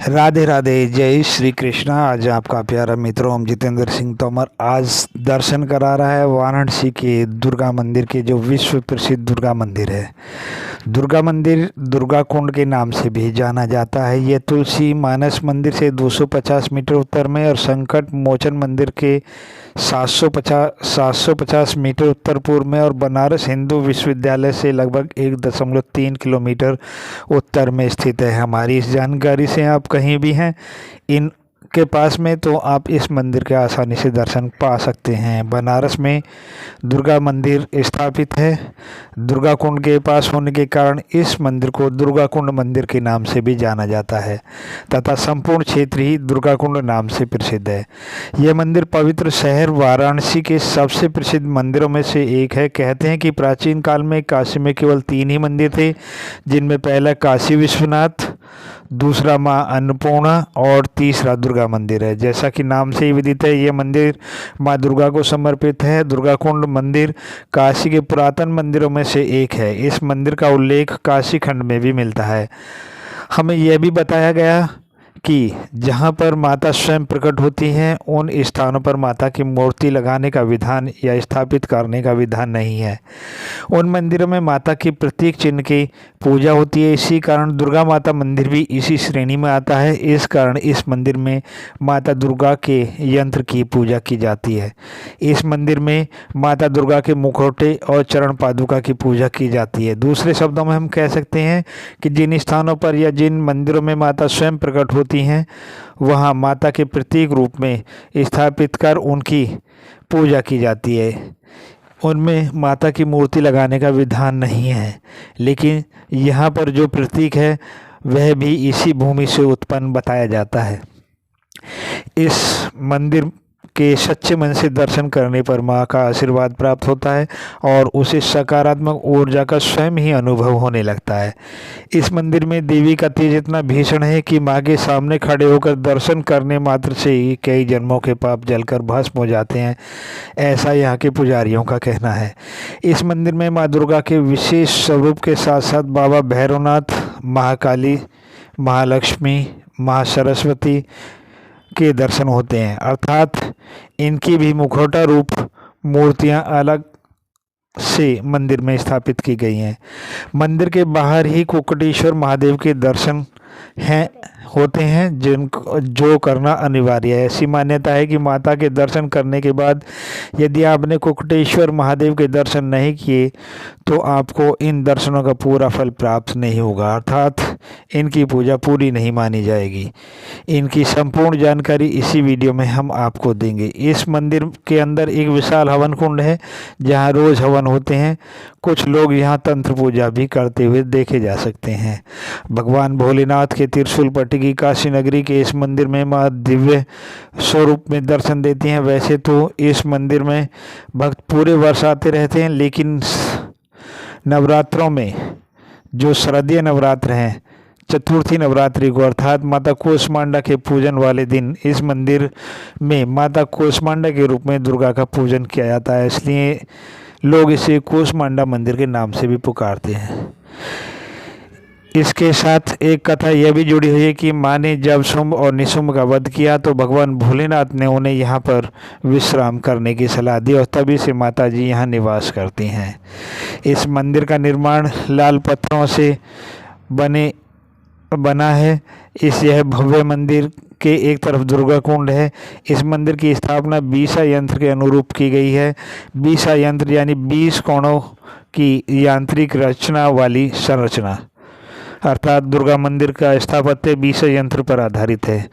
राधे राधे, जय श्री कृष्णा। आज आपका प्यारा मित्र ओम जितेंद्र सिंह तोमर आज दर्शन करा रहा है वाराणसी के दुर्गा मंदिर के, जो विश्व प्रसिद्ध दुर्गा मंदिर है। दुर्गा मंदिर दुर्गा कुंड के नाम से भी जाना जाता है। यह तुलसी मानस मंदिर से 250 मीटर उत्तर में और संकट मोचन मंदिर के 750 मीटर उत्तर पूर्व में और बनारस हिंदू विश्वविद्यालय से लगभग 1.3 किलोमीटर उत्तर में स्थित है। हमारी इस जानकारी से आप कहीं भी हैं इनके पास में तो आप इस मंदिर के आसानी से दर्शन पा सकते हैं। बनारस में दुर्गा मंदिर स्थापित है। दुर्गा कुंड के पास होने के कारण इस मंदिर को दुर्गा कुंड मंदिर के नाम से भी जाना जाता है तथा संपूर्ण क्षेत्र ही दुर्गा कुंड नाम से प्रसिद्ध है। यह मंदिर पवित्र शहर वाराणसी के सबसे प्रसिद्ध मंदिरों में से एक है। कहते हैं कि प्राचीन काल में काशी में केवल 3 ही मंदिर थे, जिनमें पहला काशी विश्वनाथ, दूसरा माँ अन्नपूर्णा और तीसरा दुर्गा मंदिर है। जैसा कि नाम से ही विदित है, यह मंदिर माँ दुर्गा को समर्पित है। दुर्गा कुंड मंदिर काशी के पुरातन मंदिरों में से एक है। इस मंदिर का उल्लेख काशी खंड में भी मिलता है। हमें यह भी बताया गया कि जहाँ पर माता स्वयं प्रकट होती हैं उन स्थानों पर माता की मूर्ति लगाने का विधान या स्थापित करने का विधान नहीं है। उन मंदिरों में माता की प्रतीक चिन्ह की पूजा होती है। इसी कारण दुर्गा माता मंदिर भी इसी श्रेणी में आता है। इस कारण इस मंदिर में माता दुर्गा के यंत्र की पूजा की जाती है। इस मंदिर में माता दुर्गा के मुखौटे और चरण पादुका की पूजा की जाती है। दूसरे शब्दों में हम कह सकते हैं कि जिन स्थानों पर या जिन मंदिरों में माता स्वयं प्रकट होती हैं वहाँ माता के प्रतीक रूप में स्थापित कर उनकी पूजा की जाती है। उनमें माता की मूर्ति लगाने का विधान नहीं है, लेकिन यहाँ पर जो प्रतीक है वह भी इसी भूमि से उत्पन्न बताया जाता है। इस मंदिर के सच्चे मन से दर्शन करने पर माँ का आशीर्वाद प्राप्त होता है और उसे सकारात्मक ऊर्जा का स्वयं ही अनुभव होने लगता है। इस मंदिर में देवी का तेज इतना भीषण है कि माँ के सामने खड़े होकर दर्शन करने मात्र से ही कई जन्मों के पाप जलकर भस्म हो जाते हैं, ऐसा यहाँ के पुजारियों का कहना है। इस मंदिर में माँ दुर्गा के विशेष स्वरूप के साथ साथ बाबा भैरवनाथ, महाकाली, महालक्ष्मी, माँ सरस्वती के दर्शन होते हैं, अर्थात इनकी भी मुखौटा रूप मूर्तियां अलग से मंदिर में स्थापित की गई हैं। मंदिर के बाहर ही कुक्कुटेश्वर महादेव के दर्शन होते हैं जो करना अनिवार्य है। ऐसी मान्यता है कि माता के दर्शन करने के बाद यदि आपने कुक्कुटेश्वर महादेव के दर्शन नहीं किए तो आपको इन दर्शनों का पूरा फल प्राप्त नहीं होगा, अर्थात इनकी पूजा पूरी नहीं मानी जाएगी। इनकी संपूर्ण जानकारी इसी वीडियो में हम आपको देंगे। इस मंदिर के अंदर एक विशाल हवन कुंड है जहां रोज हवन होते हैं। कुछ लोग यहां तंत्र पूजा भी करते हुए देखे जा सकते हैं। भगवान भोलेनाथ के त्रिशूल पट्टी की काशी नगरी के इस मंदिर में माँ दिव्य स्वरूप में दर्शन देती हैं। वैसे तो इस मंदिर में भक्त पूरे वर्ष आते रहते हैं, लेकिन नवरात्रों में जो शारदीय नवरात्र हैं, चतुर्थी नवरात्रि को अर्थात माता कूष्मांडा के पूजन वाले दिन इस मंदिर में माता कूष्मांडा के रूप में दुर्गा का पूजन किया जाता है, इसलिए लोग इसे कूष्मांडा मंदिर के नाम से भी पुकारते हैं। इसके साथ एक कथा यह भी जुड़ी हुई है कि माँ ने जब शुंभ और निशुंभ का वध किया तो भगवान भोलेनाथ ने उन्हें यहाँ पर विश्राम करने की सलाह दी और तभी से माता जी यहाँ निवास करती हैं। इस मंदिर का निर्माण लाल पत्थरों से बना है। यह भव्य मंदिर के एक तरफ दुर्गा कुंड है। इस मंदिर की स्थापना बीसा यंत्र के अनुरूप की गई है। बीसा यंत्र यानी 20 कोणों की यांत्रिक रचना वाली संरचना, अर्थात दुर्गा मंदिर का स्थापत्य बीसा यंत्र पर आधारित है,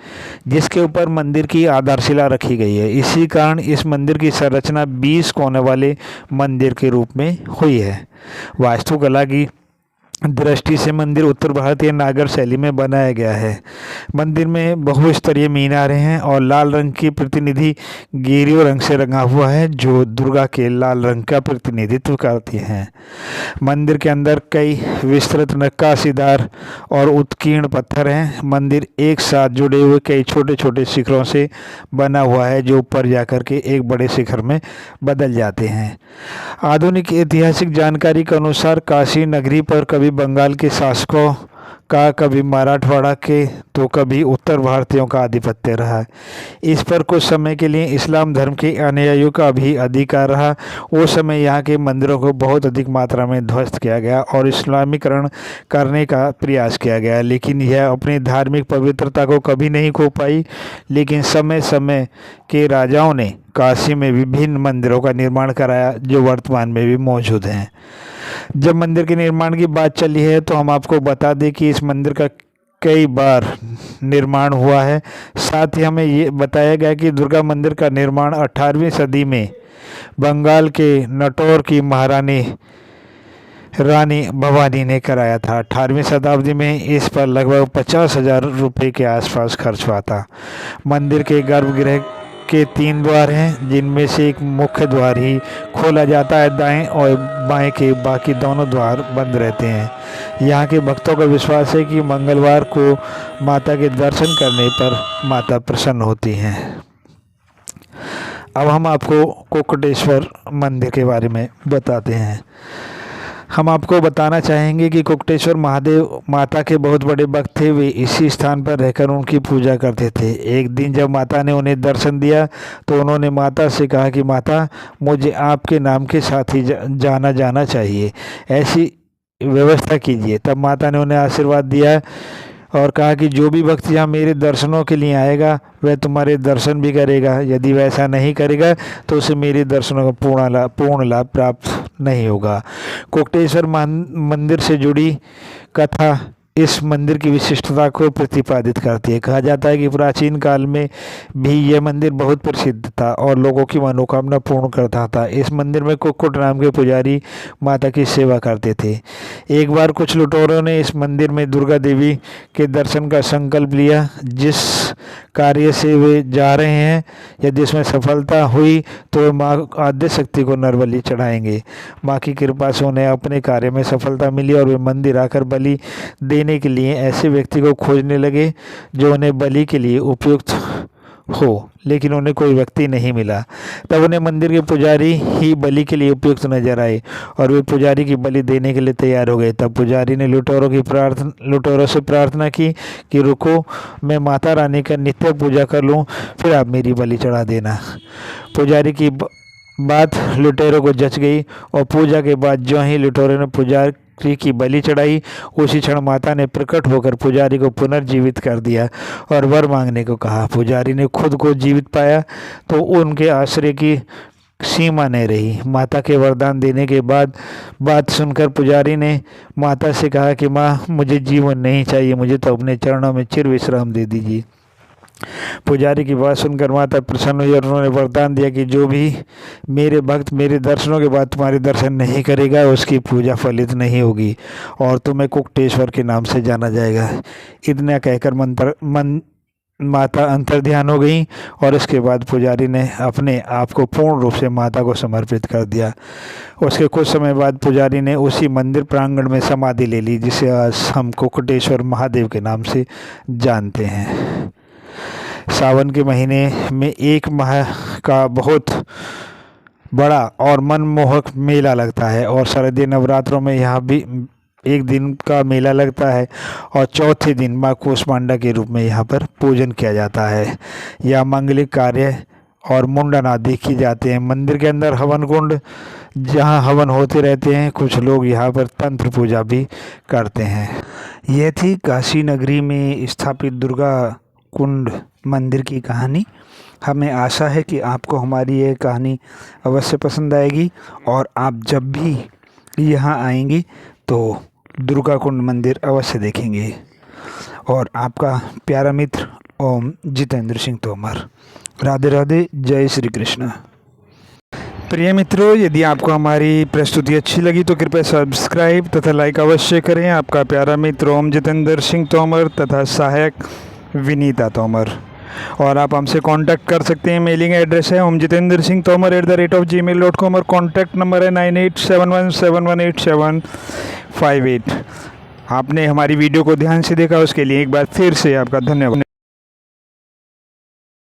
जिसके ऊपर मंदिर की आधारशिला रखी गई है। इसी कारण इस मंदिर की संरचना 20 कोने वाले मंदिर के रूप में हुई है। वास्तुकला की दृष्टि से मंदिर उत्तर भारतीय नागर शैली में बनाया गया है। मंदिर में बहुस्तरीय मीनारें हैं और लाल रंग की प्रतिनिधि गेरुआ रंग से रंगा हुआ है, जो दुर्गा के लाल रंग का प्रतिनिधित्व करती हैं। मंदिर के अंदर कई विस्तृत नक्काशीदार और उत्कीर्ण पत्थर हैं। मंदिर एक साथ जुड़े हुए कई छोटे छोटे शिखरों से बना हुआ है, जो ऊपर जाकर के एक बड़े शिखर में बदल जाते हैं। आधुनिक ऐतिहासिक जानकारी के अनुसार काशी नगरी पर कभी बंगाल के शासकों का, कभी मराठवाड़ा के तो कभी उत्तर भारतीयों का आधिपत्य रहा। इस पर कुछ समय के लिए इस्लाम धर्म के अनुयायियों का भी अधिकार रहा। उस समय यहाँ के मंदिरों को बहुत अधिक मात्रा में ध्वस्त किया गया और इस्लामीकरण करने का प्रयास किया गया, लेकिन यह अपनी धार्मिक पवित्रता को कभी नहीं खो पाई। लेकिन समय समय के राजाओं ने काशी में विभिन्न मंदिरों का निर्माण कराया, जो वर्तमान में भी मौजूद हैं। जब मंदिर के निर्माण की बात चली है तो हम आपको बता दें कि इस मंदिर का कई बार निर्माण हुआ है। साथ ही हमें ये बताया गया कि दुर्गा मंदिर का निर्माण 18वीं सदी में बंगाल के नटौर की महारानी रानी भवानी ने कराया था। 18वीं शताब्दी में इस पर लगभग 50,000 रुपये के आसपास खर्च हुआ था। मंदिर के गर्भगृह के 3 द्वार हैं, जिनमें से एक मुख्य द्वार ही खोला जाता है। दाएं और बाएं के बाकी दोनों द्वार बंद रहते हैं। यहाँ के भक्तों का विश्वास है कि मंगलवार को माता के दर्शन करने पर माता प्रसन्न होती हैं। अब हम आपको कुक्कुटेश्वर मंदिर के बारे में बताते हैं। हम आपको बताना चाहेंगे कि कुक्कुटेश्वर महादेव माता के बहुत बड़े भक्त थे। वे इसी स्थान पर रहकर उनकी पूजा करते थे। एक दिन जब माता ने उन्हें दर्शन दिया तो उन्होंने माता से कहा कि माता, मुझे आपके नाम के साथ ही जाना चाहिए, ऐसी व्यवस्था कीजिए। तब माता ने उन्हें आशीर्वाद दिया और कहा कि जो भी भक्त यहाँ मेरे दर्शनों के लिए आएगा वह तुम्हारे दर्शन भी करेगा। यदि वैसा नहीं करेगा तो उसे मेरे दर्शनों का पूर्ण लाभ प्राप्त नहीं होगा। कुक्कुटेश्वर मंदिर से जुड़ी कथा इस मंदिर की विशिष्टता को प्रतिपादित करती है। कहा जाता है कि प्राचीन काल में भी यह मंदिर बहुत प्रसिद्ध था और लोगों की मनोकामना पूर्ण करता था। इस मंदिर में कुक्कुट नाम के पुजारी माता की सेवा करते थे। एक बार कुछ लुटेरों ने इस मंदिर में दुर्गा देवी के दर्शन का संकल्प लिया। जिस कार्य से वे जा रहे हैं, यदि इसमें सफलता हुई तो वे माँ आद्य शक्ति को नरबलि चढ़ाएंगे। माँ की कृपा से उन्हें अपने कार्य में सफलता मिली और वे मंदिर आकर बलि देने के लिए ऐसे व्यक्ति को खोजने लगे जो उन्हें बलि के लिए उपयुक्त हो, लेकिन उन्हें कोई व्यक्ति नहीं मिला। तब उन्हें मंदिर के पुजारी ही बलि के लिए उपयुक्त नजर आए और वे पुजारी की बलि देने के लिए तैयार हो गए। तब पुजारी ने लुटेरों से प्रार्थना की कि रुको, मैं माता रानी का नित्य पूजा कर लूं, फिर आप मेरी बलि चढ़ा देना। पुजारी की बात लुटेरों को जच गई और पूजा के बाद जो ही लुटेरों ने पुजारी की बलि चढ़ाई, उसी क्षण माता ने प्रकट होकर पुजारी को पुनर्जीवित कर दिया और वर मांगने को कहा। पुजारी ने खुद को जीवित पाया तो उनके आश्रय की सीमा नहीं रही। माता के वरदान देने के बाद बात सुनकर पुजारी ने माता से कहा कि माँ, मुझे जीवन नहीं चाहिए, मुझे तो अपने चरणों में चिर विश्राम दे दीजिए। पुजारी की बात सुनकर माता प्रसन्न हुई और उन्होंने वरदान दिया कि जो भी मेरे भक्त मेरे दर्शनों के बाद तुम्हारे दर्शन नहीं करेगा, उसकी पूजा फलित नहीं होगी और तुम्हें कुक्कुटेश्वर के नाम से जाना जाएगा। इतना कहकर माता अंतर्ध्यान हो गई और इसके बाद पुजारी ने अपने आप को पूर्ण रूप से माता को समर्पित कर दिया। उसके कुछ समय बाद पुजारी ने उसी मंदिर प्रांगण में समाधि ले ली, जिसे आज हम कुक्कुटेश्वर महादेव के नाम से जानते हैं। सावन के महीने में 1 माह का बहुत बड़ा और मनमोहक मेला लगता है और शारदीय नवरात्रों में यहाँ भी 1 दिन का मेला लगता है और चौथे दिन माँ कूष्मांडा के रूप में यहाँ पर पूजन किया जाता है। यह मांगलिक कार्य और मुंडन आदि की जाते हैं। मंदिर के अंदर हवन कुंड, जहाँ हवन होते रहते हैं। कुछ लोग यहाँ पर तंत्र पूजा भी करते हैं। यह थी काशी नगरी में स्थापित दुर्गा कुंड मंदिर की कहानी। हमें आशा है कि आपको हमारी ये कहानी अवश्य पसंद आएगी और आप जब भी यहाँ आएंगे तो दुर्गा कुंड मंदिर अवश्य देखेंगे। और आपका प्यारा मित्र ओम जितेंद्र सिंह तोमर। राधे राधे, जय श्री कृष्ण। प्रिय मित्रों, यदि आपको हमारी प्रस्तुति अच्छी लगी तो कृपया सब्सक्राइब तथा लाइक अवश्य करें। आपका प्यारा मित्र ओम जितेंद्र सिंह तोमर तथा सहायक विनीता तोमर। और आप हमसे कांटेक्ट कर सकते हैं। मेलिंग एड्रेस है omjitendrsinghtomer@gmail.com और कॉन्टैक्ट नंबर है 9871171858। आपने हमारी वीडियो को ध्यान से देखा, उसके लिए एक बार फिर से आपका धन्यवाद।